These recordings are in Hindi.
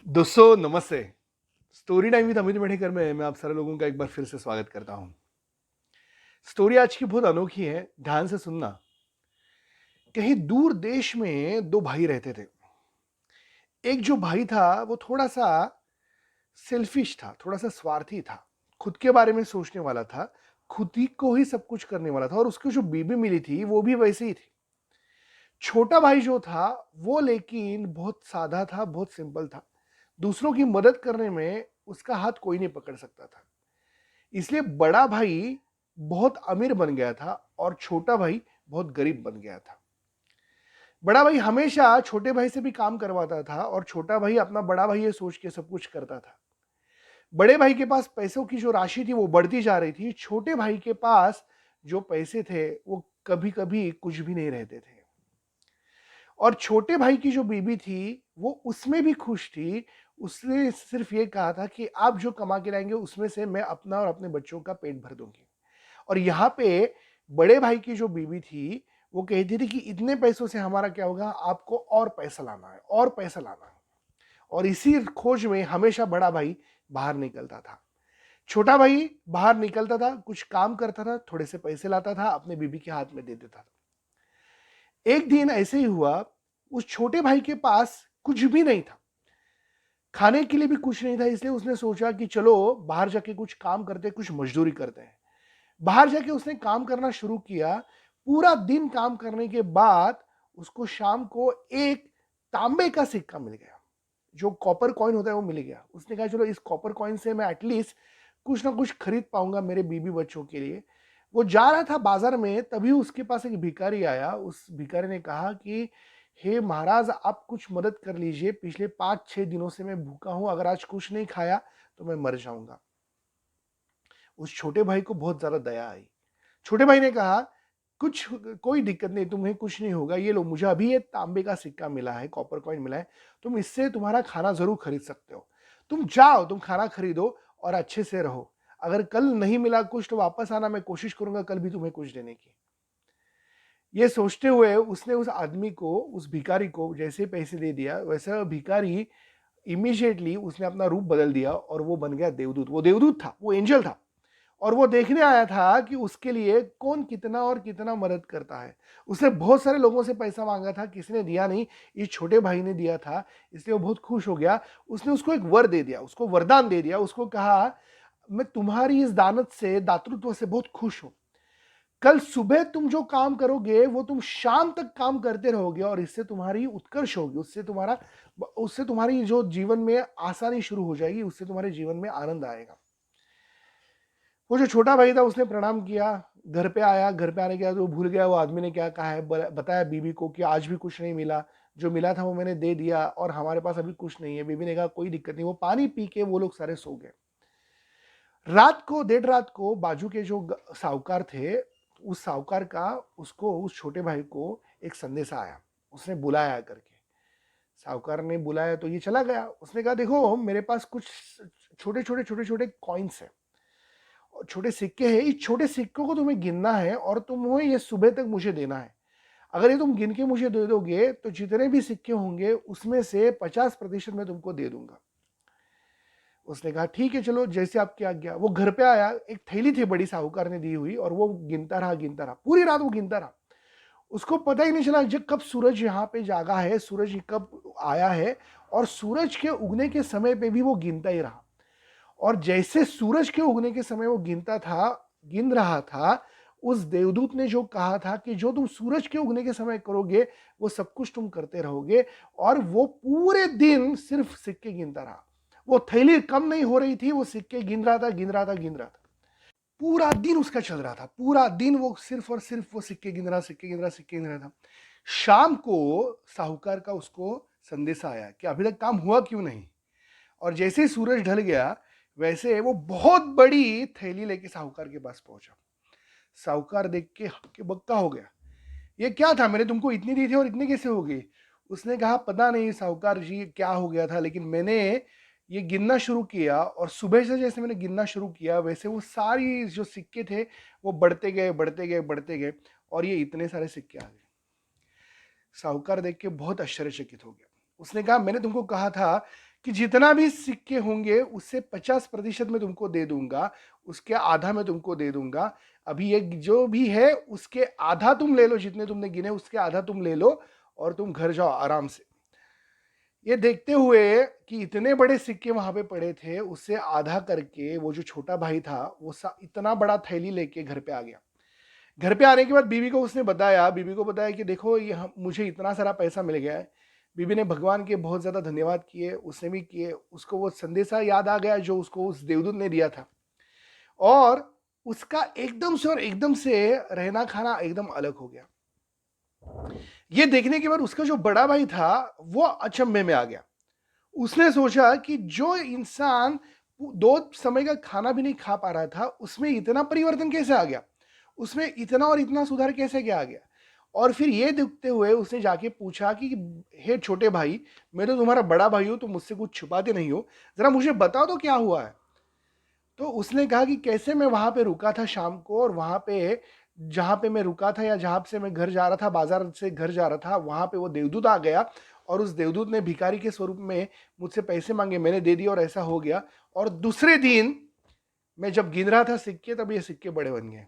दोस्तों नमस्ते। Story time with Amit Manikar में मैं आप सारे लोगों का एक बार फिर से स्वागत करता हूं। स्टोरी आज की बहुत अनोखी है, ध्यान से सुनना। कहीं दूर देश में दो भाई रहते थे। एक जो भाई था वो थोड़ा सा सेल्फिश था, थोड़ा सा स्वार्थी था, खुद के बारे में सोचने वाला था, खुद ही को ही सब कुछ करने वाला था और उसको जो बीबी मिली थी वो भी वैसे ही थी। छोटा भाई जो था वो लेकिन बहुत सादा था, बहुत सिंपल था। दूसरों की मदद करने में उसका हाथ कोई नहीं पकड़ सकता था। इसलिए बड़ा भाई बहुत अमीर बन गया था और छोटा भाई बहुत गरीब बन गया था। बड़ा भाई हमेशा छोटे भाई से भी काम करवाता था और छोटा भाई अपना बड़ा भाई ये सोच के सब कुछ करता था। बड़े भाई के पास पैसों की जो राशि थी वो बढ़ती जा रही थी, छोटे भाई के पास जो पैसे थे वो कभी कभी कुछ भी नहीं रहते थे। और छोटे भाई की जो बीबी थी वो उसमें भी खुश थी। उसने सिर्फ ये कहा था कि आप जो कमा के लाएंगे उसमें से मैं अपना और अपने बच्चों का पेट भर दूंगी। और यहाँ पे बड़े भाई की जो बीवी थी वो कहती थी कि इतने पैसों से हमारा क्या होगा, आपको और पैसा लाना है और पैसा लाना है। और इसी खोज में हमेशा बड़ा भाई बाहर निकलता था। छोटा भाई बाहर निकलता था, कुछ काम करता था, थोड़े से पैसे लाता था, अपने बीबी के हाथ में दे देता था। एक दिन ऐसे ही हुआ, उस छोटे भाई के पास कुछ भी नहीं था, खाने के लिए भी कुछ नहीं था। इसलिए उसने सोचा कि चलो बाहर जाके कुछ काम करते, कुछ मजदूरी करते हैं। बाहर जाके उसने काम करना शुरू किया। पूरा दिन काम करने के बाद उसको शाम को एक तांबे का सिक्का मिल गया, जो कॉपर कॉइन होता है वो मिल गया। उसने कहा चलो इस कॉपर कॉइन से मैं एटलीस्ट कुछ ना कुछ खरीद पाऊंगा मेरे बीबी बच्चों के लिए। वो जा रहा था बाजार में, तभी उसके पास एक भिखारी आया। उस भिखारी ने कहा कि हे महाराज, आप कुछ मदद कर लीजिए, पिछले 5-6 दिनों से मैं भूखा हूं, अगर आज कुछ नहीं खाया तो मैं मर जाऊंगा। उस छोटे भाई को बहुत ज्यादा दया आई। छोटे भाई ने कहा कुछ कोई दिक्कत नहीं, तुम्हें कुछ नहीं होगा, ये लो, मुझे अभी ये तांबे का सिक्का मिला है, कॉपर कॉइन मिला है, तुम इससे तुम्हारा खाना जरूर खरीद सकते हो। तुम जाओ, तुम खाना खरीदो और अच्छे से रहो। अगर कल नहीं मिला कुछ तो वापस आना, मैं कोशिश करूंगा कल भी तुम्हें कुछ देने की। ये सोचते हुए उसने उस आदमी को, उस भिखारी को जैसे पैसे दे दिया, वैसे भिखारी इमीडिएटली उसने अपना रूप बदल दिया और वो बन गया देवदूत। वो देवदूत था, वो एंजल था। और वो देखने आया था कि उसके लिए कौन कितना और कितना मदद करता है। उसने बहुत सारे लोगों से पैसा मांगा था, किसी ने दिया नहीं, ये छोटे भाई ने दिया था। इसलिए वो बहुत खुश हो गया। उसने उसको एक वर दे दिया, उसको वरदान दे दिया। उसको कहा मैं तुम्हारी इस दानत से, दातृत्व से बहुत खुश हूं। कल सुबह तुम जो काम करोगे वो तुम शाम तक काम करते रहोगे और इससे तुम्हारी उत्कर्ष होगी, उससे तुम्हारी जो जीवन में आसानी शुरू हो जाएगी, उससे तुम्हारे जीवन में आनंद आएगा। वो जो छोटा भाई था उसने प्रणाम किया, घर पे आया। घर पे आने के बाद वो भूल गया वो आदमी ने क्या कहा है। बताया बीबी को कि आज भी कुछ नहीं मिला, जो मिला था वो मैंने दे दिया और हमारे पास अभी कुछ नहीं है। बीबी ने कहा कोई दिक्कत नहीं। वो पानी पी के वो लोग सारे सो गए। रात को, देर रात को, बाजू के जो साहूकार थे, उस साहूकार का, उसको, उस छोटे भाई को एक संदेशा आया। उसने बुलाया करके, साहूकार ने बुलाया तो ये चला गया। उसने कहा देखो मेरे पास कुछ छोटे छोटे कॉइन्स है, छोटे सिक्के हैं। इस छोटे सिक्कों को तुम्हें गिनना है और तुम्हें ये सुबह तक मुझे देना है। अगर ये तुम गिन के मुझे दे दोगे तो जितने भी सिक्के होंगे उसमें से 50% मैं तुमको दे दूंगा। उसने कहा ठीक है चलो, जैसे आपकी आज्ञा। वो घर पे आया, एक थैली थी बड़ी, साहूकार ने दी हुई, और वो गिनता रहा, गिनता रहा, पूरी रात वो गिनता रहा। उसको पता ही नहीं चला जब कब सूरज यहाँ पे जागा है, सूरज कब आया है। और सूरज के उगने के समय पे भी वो गिनता ही रहा। और जैसे सूरज के उगने के समय वो गिन रहा था, उस देवदूत ने जो कहा था कि जो तुम सूरज के उगने के समय करोगे वो सब कुछ तुम करते रहोगे। और वो पूरे दिन सिर्फ सिक्के गिनता रहा। वो थैली कम नहीं हो रही थी, वो सिक्के गिन रहा था, गिन रहा था, गिन रहा था। पूरा दिन उसका चल रहा था, पूरा दिन वो सिर्फ और सिर्फ वो सिक्के गिन रहा, सिक्के गिन रहा, सिक्के गिन रहा था। शाम को साहूकार का उसको संदेशा आया कि अभी तक काम हुआ क्यों नहीं। और जैसे ही सूरज ढल गया, वैसे वो बहुत बड़ी थैली लेके साहूकार के पास पहुंचा। साहूकार देख के हक्के बक्का हो गया। ये क्या था, मैंने तुमको इतनी दी थी और इतनी कैसे हो गई। उसने कहा पता नहीं साहूकार जी क्या हो गया था, लेकिन मैंने ये गिनना शुरू किया और सुबह से जैसे मैंने गिनना शुरू किया वैसे वो सारी जो सिक्के थे वो बढ़ते गए, बढ़ते गए, बढ़ते गए, और ये इतने सारे सिक्के आ गए। साहूकार देख के बहुत आश्चर्यचकित हो गया। उसने कहा मैंने तुमको कहा था कि जितना भी सिक्के होंगे उससे 50% मैं तुमको दे दूंगा, उसके आधा मैं तुमको दे दूंगा। अभी ये जो भी है उसके आधा तुम ले लो, जितने तुमने गिने उसके आधा तुम ले लो और तुम घर जाओ आराम से। ये देखते हुए कि इतने बड़े सिक्के वहां पे पड़े थे, उससे आधा करके वो जो छोटा भाई था वो इतना बड़ा थैली लेके घर पे आ गया। घर पे आने के बाद बीवी को उसने बताया, बीवी को बताया कि देखो ये मुझे इतना सारा पैसा मिल गया है। बीवी ने भगवान के बहुत ज़्यादा धन्यवाद किए, उसने भी किए। उसको वो संदेशा याद आ गया जो उसको उस देवदूत ने दिया था, और उसका एकदम से रहना खाना एकदम अलग हो गया। ये देखने के बाद उसका जो बड़ा भाई था वो अचंभे में आ गया। उसने सोचा कि जो इंसान 2 समय का खाना भी नहीं खा पा रहा था, उसमें इतना परिवर्तन कैसे आ गया, उसमें इतना और इतना सुधार कैसे क्या आ गया। और फिर ये देखते हुए उसने जाके पूछा कि हे छोटे भाई, मैं तो तुम्हारा बड़ा भाई हूं, तुम मुझसे कुछ छुपाते नहीं हो, जरा मुझे बताओ तो क्या हुआ है। तो उसने कहा कि कैसे मैं वहां पे रुका था शाम को, और वहां पे जहां पे मैं रुका था या जहां से मैं घर जा रहा था, बाजार से घर जा रहा था, वहां पे वो देवदूत आ गया और उस देवदूत ने भिखारी के स्वरूप में मुझसे पैसे मांगे, मैंने दे दिया और ऐसा हो गया। और दूसरे दिन मैं जब गिन रहा था सिक्के, तब ये सिक्के बड़े बन गए।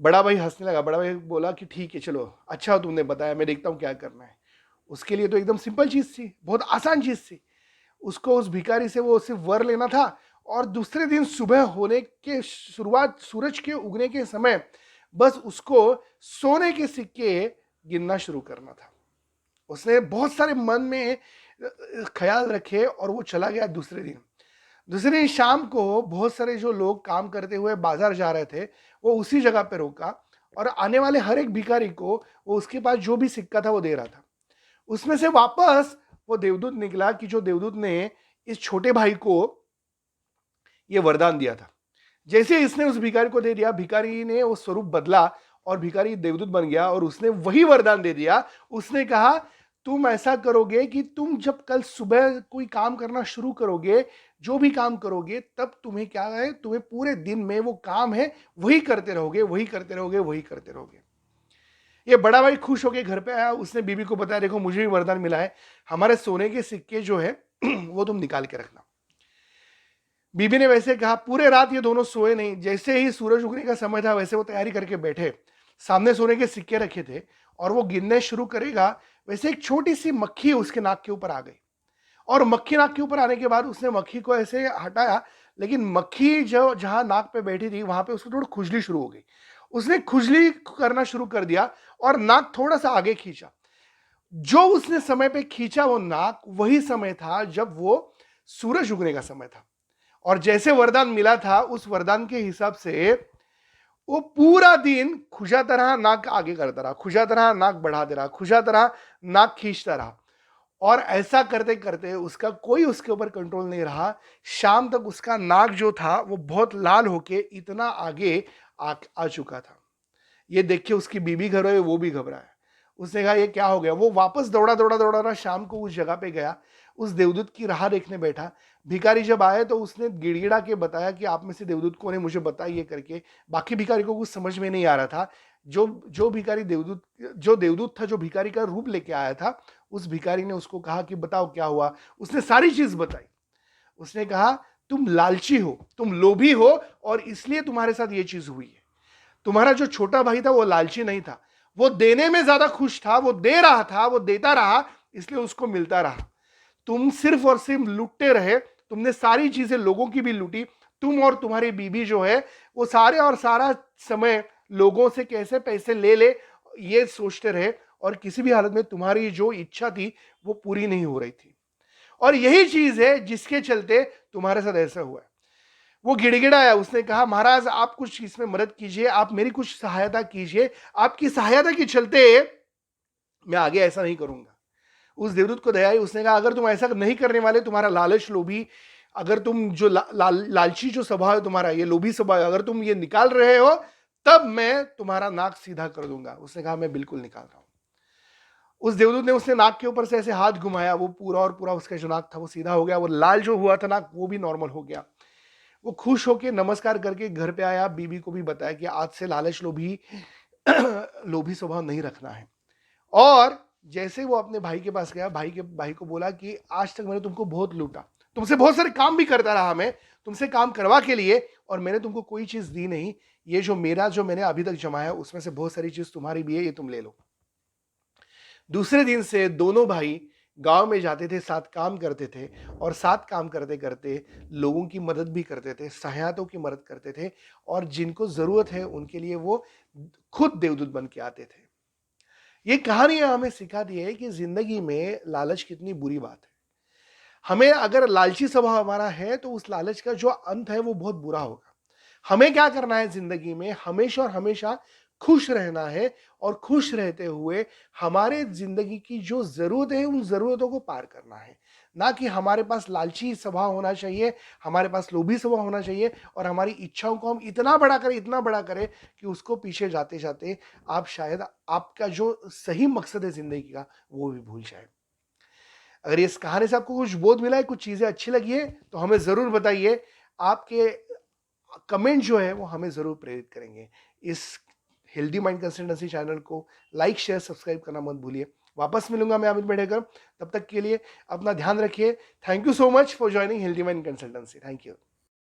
बड़ा भाई हंसने लगा। बड़ा भाई बोला कि ठीक है चलो, अच्छा तुमने बताया, मैं देखता हूँ क्या करना है। उसके लिए तो एकदम सिंपल चीज थी, बहुत आसान चीज थी। उसको उस भिखारी से वो सिर्फ वर लेना था, और दूसरे दिन सुबह होने के शुरुआत, सूरज के उगने के समय बस उसको सोने के सिक्के गिनना शुरू करना था। उसने बहुत सारे मन में ख्याल रखे और वो चला गया। दूसरे दिन शाम को बहुत सारे जो लोग काम करते हुए बाजार जा रहे थे, वो उसी जगह पे रोका और आने वाले हर एक भिखारी को वो उसके पास जो भी सिक्का था वो दे रहा था। उसमें से वापस वो देवदूत निकला कि जो देवदूत ने इस छोटे भाई को ये वरदान दिया था। जैसे इसने उस भिखारी को दे दिया, भिखारी ने वो स्वरूप बदला और भिखारी देवदूत बन गया, और उसने वही वरदान दे दिया। उसने कहा तुम ऐसा करोगे कि तुम जब कल सुबह कोई काम करना शुरू करोगे, जो भी काम करोगे, तब तुम्हें क्या है, तुम्हें पूरे दिन में वो काम है वही करते रहोगे, वही करते रहोगे, वही करते रहोगे। ये बड़ा भाई खुश होकर घर पे आया। उसने बीबी को बताया देखो मुझे भी वरदान मिला है, हमारे सोने के सिक्के जो है वो तुम निकाल के रखना। बीबी ने वैसे कहा। पूरे रात ये दोनों सोए नहीं। जैसे ही सूरज उगने का समय था वैसे वो तैयारी करके बैठे, सामने सोने के सिक्के रखे थे और वो गिनने शुरू करेगा, वैसे एक छोटी सी मक्खी उसके नाक के ऊपर आ गई। और मक्खी नाक के ऊपर आने के बाद उसने मक्खी को ऐसे हटाया, लेकिन मक्खी जो जहां नाक पे बैठी थी वहां पे उसको थोड़ी खुजली शुरू हो गई। उसने खुजली करना शुरू कर दिया और नाक थोड़ा सा आगे खींचा। जो उसने समय पे खींचा वो नाक, वही समय था जब वो सूरज उगने का समय था। और जैसे वरदान मिला था उस वरदान के हिसाब से वो पूरा दिन खुजाता रहा, नाक आगे करता रहा, खुजाता रहा, नाक बढ़ा दे रहा, खुजाता रहा, नाक खींचता रहा। और ऐसा करते करते उसका कोई उसके ऊपर कंट्रोल नहीं रहा। शाम तक उसका नाक जो था वो बहुत लाल होके इतना आगे आ चुका था। ये देख के उसकी बीबी घबराई, वो भी घबराया। उसने कहा ये क्या हो गया। वो वापस दौड़ा दौड़ा दौड़ा रहा, शाम को उस जगह पे गया, उस देवदूत की राह देखने बैठा। भिखारी जब आए तो उसने गिड़गिड़ा के बताया कि आप में से देवदूत कौन है, मुझे बताइए करके। बाकी भिखारी को कुछ समझ में नहीं आ रहा था। जो भिखारी देवदूत, जो देवदूत था, जो भिखारी का रूप लेके आया था, उस भिखारी ने उसको कहा कि बताओ क्या हुआ। उसने सारी चीज बताई। उसने कहा तुम लालची हो, तुम लोभी हो, और इसलिए तुम्हारे साथ ये चीज हुई है। तुम्हारा जो छोटा भाई था वो लालची नहीं था, वो देने में ज्यादा खुश था, वो दे रहा था, वो देता रहा, इसलिए उसको मिलता रहा। तुम सिर्फ और सिर्फ लुटते रहे, तुमने सारी चीजें लोगों की भी लूटी। तुम और तुम्हारी बीबी जो है वो सारे और सारा समय लोगों से कैसे पैसे ले ले ये सोचते रहे, और किसी भी हालत में तुम्हारी जो इच्छा थी वो पूरी नहीं हो रही थी। और यही चीज है जिसके चलते तुम्हारे साथ ऐसा हुआ है। वो गिड़गिड़ाया। उसने कहा महाराज आप कुछ इसमें मदद कीजिए, आप मेरी कुछ सहायता कीजिए, आपकी सहायता के चलते मैं आगे ऐसा नहीं करूंगा। उस देवदूत को दया आई। उसने कहा अगर तुम ऐसा नहीं करने वाले, तुम्हारा लालच लोभी, अगर तुम जो लालची जो स्वभाव है तुम्हारा, ये लोभी स्वभाव, अगर तुम ये निकाल रहे हो, तब मैं तुम्हारा नाक सीधा कर दूंगा। उसने कहा मैं बिल्कुल निकाल रहा हूं। उस देवदूत ने उसने नाक के ऊपर से ऐसे हाथ घुमाया, वो पूरा और पूरा उसका जो नाक था वो सीधा हो गया। वो लाल जो हुआ था नाक वो भी नॉर्मल हो गया। वो खुश होकर नमस्कार करके घर पे आया। बीबी को भी बताया कि आज से लालच लोभी लोभी स्वभाव नहीं रखना है। और जैसे वो अपने भाई के पास गया, भाई को बोला कि आज तक मैंने तुमको बहुत लूटा, तुमसे बहुत सारे काम भी करता रहा, मैं तुमसे काम करवा के लिए, और मैंने तुमको कोई चीज दी नहीं। ये जो मैंने अभी तक जमाया उसमें से बहुत सारी चीज तुम्हारी भी है, ये तुम ले लो। दूसरे दिन से दोनों भाई गांव में जाते थे, साथ काम करते थे, और साथ काम करते करते लोगों की मदद भी करते थे, सहायतों की मदद करते थे, और जिनको जरूरत है उनके लिए वो खुद देवदूत बन के आते थे। ये कहानी हमें सिखाती है कि जिंदगी में लालच कितनी बुरी बात है। हमें अगर लालची स्वभाव हमारा है तो उस लालच का जो अंत है वो बहुत बुरा होगा। हमें क्या करना है जिंदगी में, हमेशा और हमेशा खुश रहना है, और खुश रहते हुए हमारे जिंदगी की जो जरूरत है उन जरूरतों को पार करना है। ना कि हमारे पास लालची स्वभाव होना चाहिए, हमारे पास लोभी स्वभाव होना चाहिए, और हमारी इच्छाओं को हम इतना बड़ा करें कि उसको पीछे जाते जाते आप शायद आपका जो सही मकसद है जिंदगी का वो भी भूल जाए। अगर इस कहानी से आपको कुछ बोध मिला है, कुछ चीजें अच्छी लगी है, तो हमें जरूर बताइए। आपके कमेंट जो है वो हमें जरूर प्रेरित करेंगे। इस हेल्दी माइंड कंसल्टेंसी चैनल को लाइक शेयर सब्सक्राइब करना मत भूलिए। वापस मिलूंगा मैं अमित बेड़ेकर, तब तक के लिए अपना ध्यान रखिए। Thank you so much for joining healthy mind consultancy. Thank you.